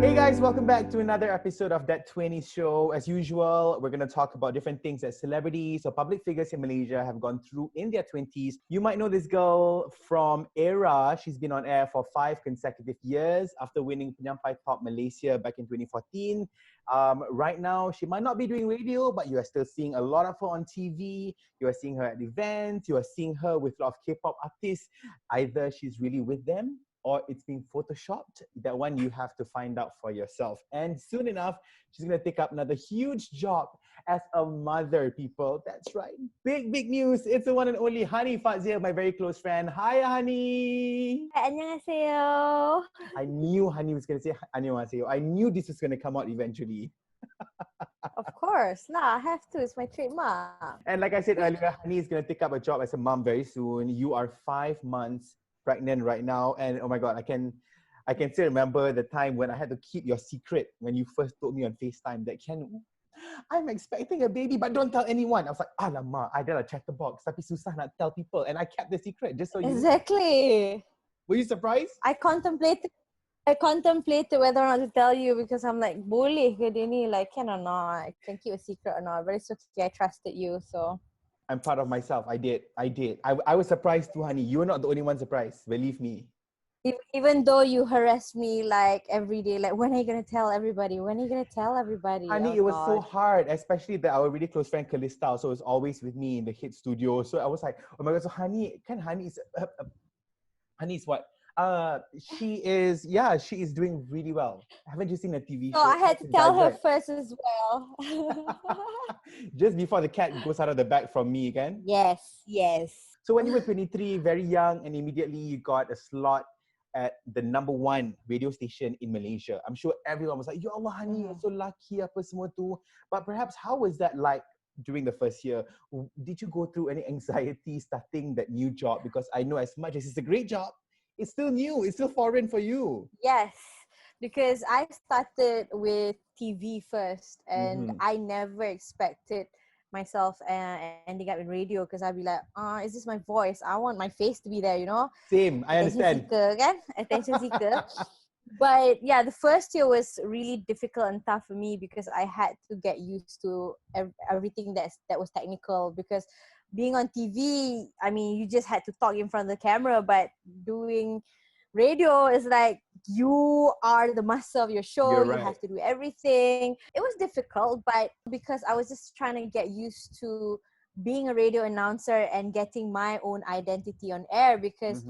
Hey guys, welcome back to another episode of That 20's Show. As usual, we're going to talk about different things that celebrities or public figures in Malaysia have gone through in their 20s. You might know this girl from Era. She's been on air for 5 consecutive years after winning Penyampai Top Malaysia back in 2014. Right now, she might not be doing radio, but you are still seeing a lot of her on TV. You are seeing her at events. You are seeing her with a lot of K-pop artists. Either she's really with them or it's being photoshopped. That one you have to find out for yourself. And soon enough, she's going to take up another huge job as a mother, people. That's right. Big news. It's the one and only Hani Fadzil, my very close friend. Hi, Hani. 안녕하세요. I knew Hani was going to say annyeonghaseyo. I knew this was going to come out eventually. Of course. Nah, I have to. It's my trademark. And like I said earlier, Hani is going to take up a job as a mom very soon. You are 5 months pregnant right now, and oh my god, I can still remember the time when I had to keep your secret when you first told me on FaceTime that I'm expecting a baby, but don't tell anyone. I was like, alamak, I dah chatterbox, tapi susah nak tell people, and I kept the secret just so you Exactly. Were you surprised? I contemplated whether or not to tell you because I'm like, boleh ke dia ni? Like, can or not? I can keep a secret or not? But it's okay. I trusted you, so. I'm proud of myself. I did. I was surprised too, honey. You were not the only one surprised. Believe me. Even though you harassed me like every day, like, when are you gonna tell everybody? When are you gonna tell everybody? Honey, it was so hard, especially that our really close friend Calista also was always with me in the hit studio. So I was like, oh my god, so Honey is what? She is doing really well. Haven't you seen a TV show? So I had to tell her first as well. Just before the cat goes out of the bag from me again? Yes. So when you were 23, very young, and immediately you got a slot at the #1 radio station in Malaysia. I'm sure everyone was like, Ya Allah, Hani, you're so lucky, apa semua tu. But perhaps how was that like during the first year? Did you go through any anxiety starting that new job? Because I know as much as it's a great job, it's still new, it's still foreign for you. Yes, because I started with TV first, and I never expected myself ending up in radio because I'd be like, is this my voice? I want my face to be there, you know? Same, I understand. Attention seeker. But yeah, the first year was really difficult and tough for me because I had to get used to everything that was technical, because being on TV, I mean, you just had to talk in front of the camera, but doing radio is like you are the master of your show. You're right. You have to do everything. It was difficult, but because I was just trying to get used to being a radio announcer and getting my own identity on air, because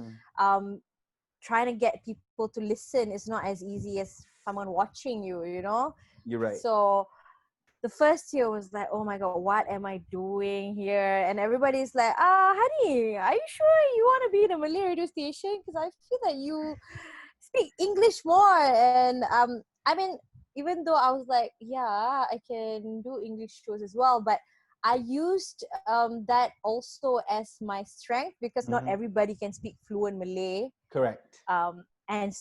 trying to get people to listen is not as easy as someone watching you, you know? You're right. So the first year was like, oh my god, what am I doing here? And everybody's like, Hani, are you sure you want to be in a Malay radio station? Because I feel that you speak English more. And I mean, even though I was like, yeah, I can do English shows as well, but I used that also as my strength, because not everybody can speak fluent Malay. Correct. And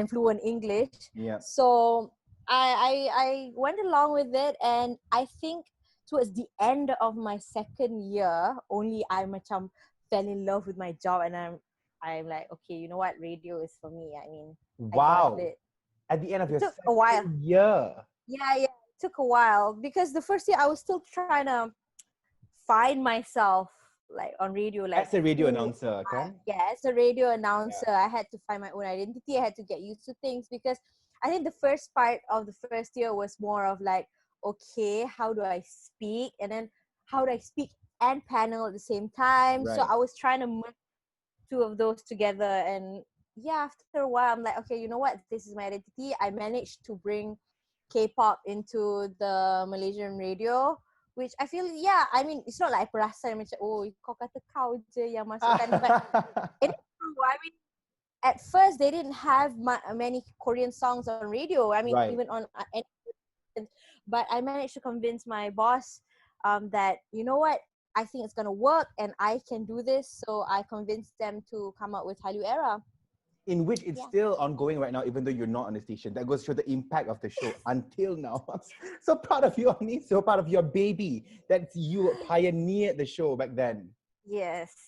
fluent English. Yeah. So I went along with it, and I think towards the end of my second year, only I macam fell in love with my job, and I'm like, okay, you know what, radio is for me. I mean, wow. I got it. At the end of your second year. Yeah, it took a while, because the first year I was still trying to find myself like on radio, like as a radio announcer, okay? As a radio announcer, I had to find my own identity. I had to get used to things, because I think the first part of the first year was more of like, okay, how do I speak? And then how do I speak and panel at the same time? Right. So I was trying to merge two of those together. And yeah, after a while, I'm like, okay, you know what? This is my identity. I managed to bring K-pop into the Malaysian radio, which I feel, yeah, I mean, it's not like perasan macam, oh, kau kata kau je yang masukkan. But it is true. I mean, at first, they didn't have many Korean songs on radio. I mean, even on any. But I managed to convince my boss that, you know what, I think it's going to work and I can do this. So I convinced them to come up with Hallyu Era. In which it's still ongoing right now, even though you're not on the station. That goes to show the impact of the show until now. I'm so proud of you, Ani. So proud of your baby. That you pioneered the show back then. Yes.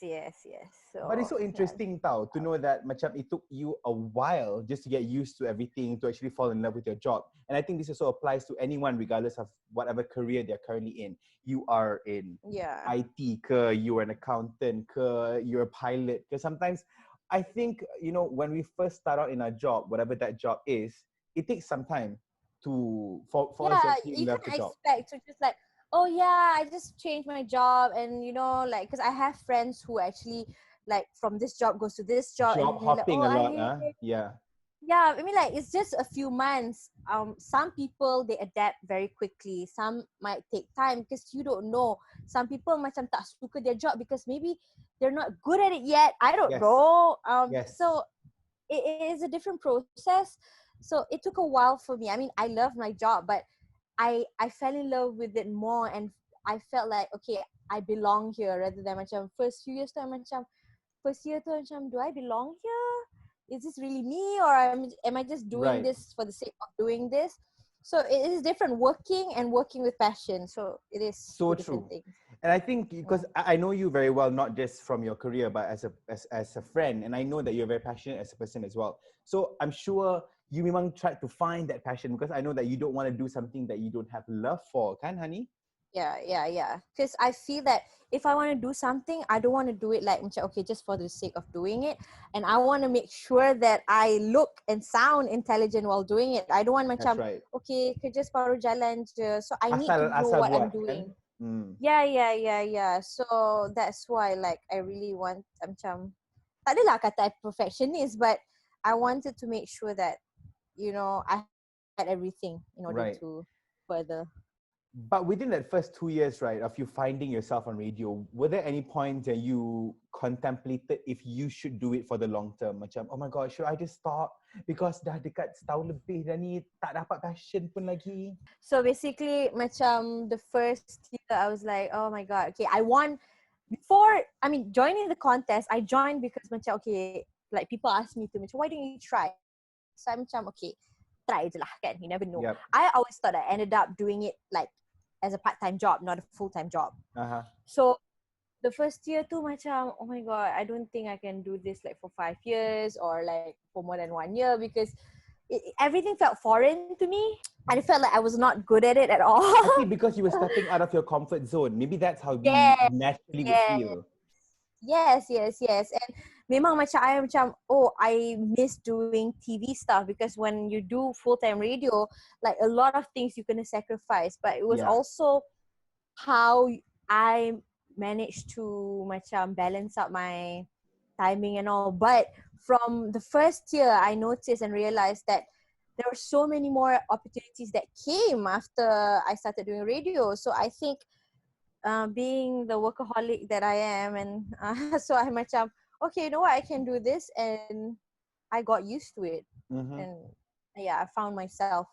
But it's So so yeah, interesting tau to know that macam it took you a while just to get used to everything to actually fall in love with your job. And I think this also applies to anyone regardless of whatever career they're currently in. You are in yeah, IT ke, you're an accountant ke, you're a pilot. Because sometimes I think, when we first start out in our job, whatever that job is, it takes some time for us to yeah. actually You love the can job. expect to just like, oh yeah, I just changed my job, and like, because I have friends who actually like from this job goes to this job, and Job then they're like, hopping oh, a I lot, really yeah. Yeah, I mean, like, it's just a few months. Some people they adapt very quickly. Some might take time because you don't know. Some people macam tak suka their job because maybe they're not good at it yet. I don't Yes, know. yes. So it is a different process. So it took a while for me. I mean, I love my job, but I fell in love with it more, and I felt like, okay, I belong here, rather than macam first few years tu macam first year tu macam, do I belong here? Is this really me, or am I just doing Right. this for the sake of doing this? So it is different, working and working with passion. So it is So two different true. things. And I think because Mm. I know you very well, not just from your career, but as a friend, and I know that you're very passionate as a person as well. So I'm sure you memang tried to find that passion because I know that you don't want to do something that you don't have love for, kan, honey? Yeah. Because I feel that if I want to do something, I don't want to do it like macam, okay, just for the sake of doing it. And I want to make sure that I look and sound intelligent while doing it. I don't want That's macam, right. okay, kerja separuh jalan je. So I need to Asal know asal what I'm buat, kan? doing. Hmm. Yeah. So that's why, like, I really want macam, tak adalah kata I perfectionist, but I wanted to make sure that I had everything in order to Right. further. But within that first 2 years, right, of you finding yourself on radio, were there any points that you contemplated if you should do it for the long term? Macam, oh my god, should I just stop? Because dah dekat setahun lebih dah ni, tak dapat passion pun lagi. So basically, macam the first year, I was like, oh my god, okay, I won. Before, I mean, joining the contest, I joined because macam, okay, like people asked me to, macam, why don't you try? So I'm macam, okay, try je lah kan, you never know. Yep. I always thought I ended up doing it like as a part-time job, not a full-time job. Uh-huh. So the first year tu macam, oh my god, I don't think I can do this like for 5 years or like for more than 1 year, because everything felt foreign to me. And it felt like I was not good at it at all. I think because you were stepping out of your comfort zone, maybe that's how we Yes, naturally would yes. feel. Yes. And memang macam I macam, oh, I miss doing TV stuff, because when you do full-time radio, like a lot of things you gonna sacrifice. But it was Yeah. also how I managed to macam balance out my timing and all. But from the first year, I noticed and realized that there were so many more opportunities that came after I started doing radio. So I think being the workaholic that I am, and so I macam, okay, you know what, I can do this, and I got used to it, Mm-hmm. and yeah, I found myself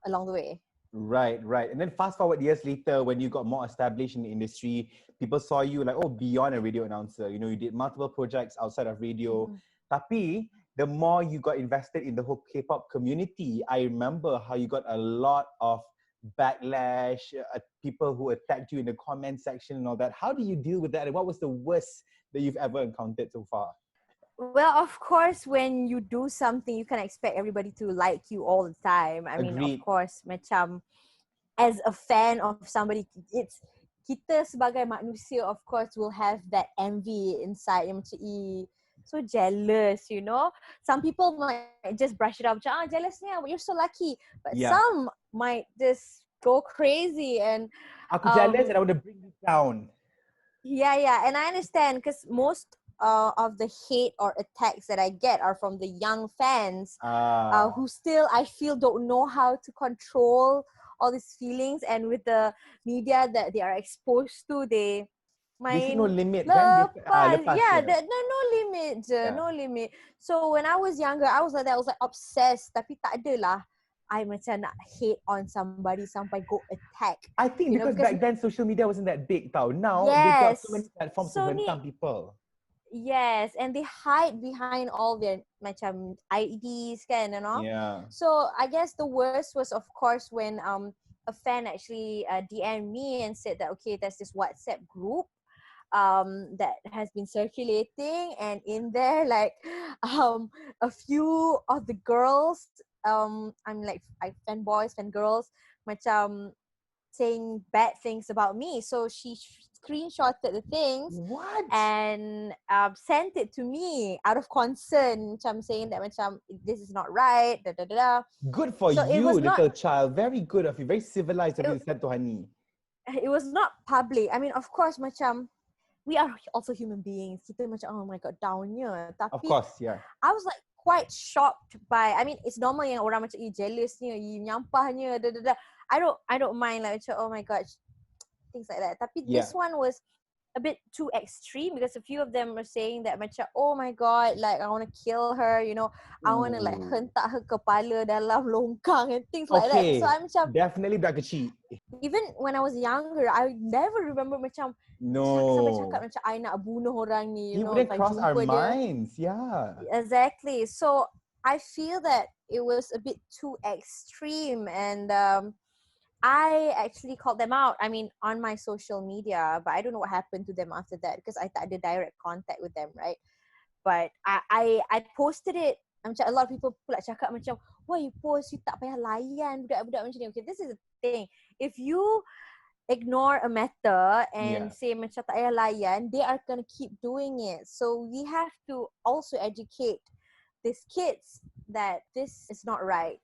along the way. Right. And then fast forward years later, when you got more established in the industry, people saw you like, oh, beyond a radio announcer. You did multiple projects outside of radio. Mm-hmm. Tapi, the more you got invested in the whole K-pop community, I remember how you got a lot of backlash, people who attacked you in the comment section and all that. How do you deal with that? And what was the worst that you've ever encountered so far? Well, of course, when you do something, you can expect everybody to like you all the time. I mean, of Agreed. course, macam as a fan of somebody, it's kita sebagai manusia, of course, will have that envy inside. Yang macam, so jealous. Some people might just brush it off, macam, jealous ni, you're so lucky. But Yeah. some might just go crazy, and Aku jealous and I want to bring you down. yeah, and I understand, because most of the hate or attacks that I get are from the young fans who still, I feel, don't know how to control all these feelings, and with the media that they are exposed to, they They see no main limit kan? lepas. Lepas Yeah, je. no limit je, Yeah. no limit. So when I was younger, I was like that. I was like obsessed, tapi tak adalah I macam nak hate on somebody sampai go attack. I think because back then social media wasn't that big tau. Now they've got so many platforms to hentam people. Yes, and they hide behind all their macam IDs kan, Yeah. So I guess the worst was, of course, when a fan actually DM'd me and said that, okay, there's this WhatsApp group that has been circulating, and in there, like, a few of the girls, I'm like, fanboys, fangirls, macam saying bad things about me. So she screenshotted the things What? and sent it to me out of concern, macam saying that macam this is not right, da da da. Da. Good for So it you, was not. little child. Very good of you. Very civilized of you It, to send to Hani. it was not public. I mean, of course, macam we are also human beings. Kita macam, oh my god, downnya. Of Tapi course, yeah. I was like quite shocked by. I mean, it's normal yang orang macam jealousnya, nyampahnya, da da da. I don't mind like macam, oh my god, things like that. Tapi Yeah. this one was a bit too extreme because a few of them were saying that macam, oh my god, like I want to kill her, I want to like Ooh. hentak her kepala dalam longkang and things like that. So I'm macam, Definitely black kecil. even when I was younger, I never remember macam sampai cakap No. macam I nak bunuh orang ni, It if wouldn't I cross our jumpa dia. minds. Yeah. Exactly. So I feel that it was a bit too extreme, and I actually called them out. I mean, on my social media, but I don't know what happened to them after that because I tak ada direct contact with them, right? But I posted it. Macam a lot of people pula cakap macam, why you post, you tak payah layan budak-budak macam ni. Okay, this is the thing. If you ignore a matter and say macam tak payah layan, they are going to keep doing it. So we have to also educate these kids that this is not right.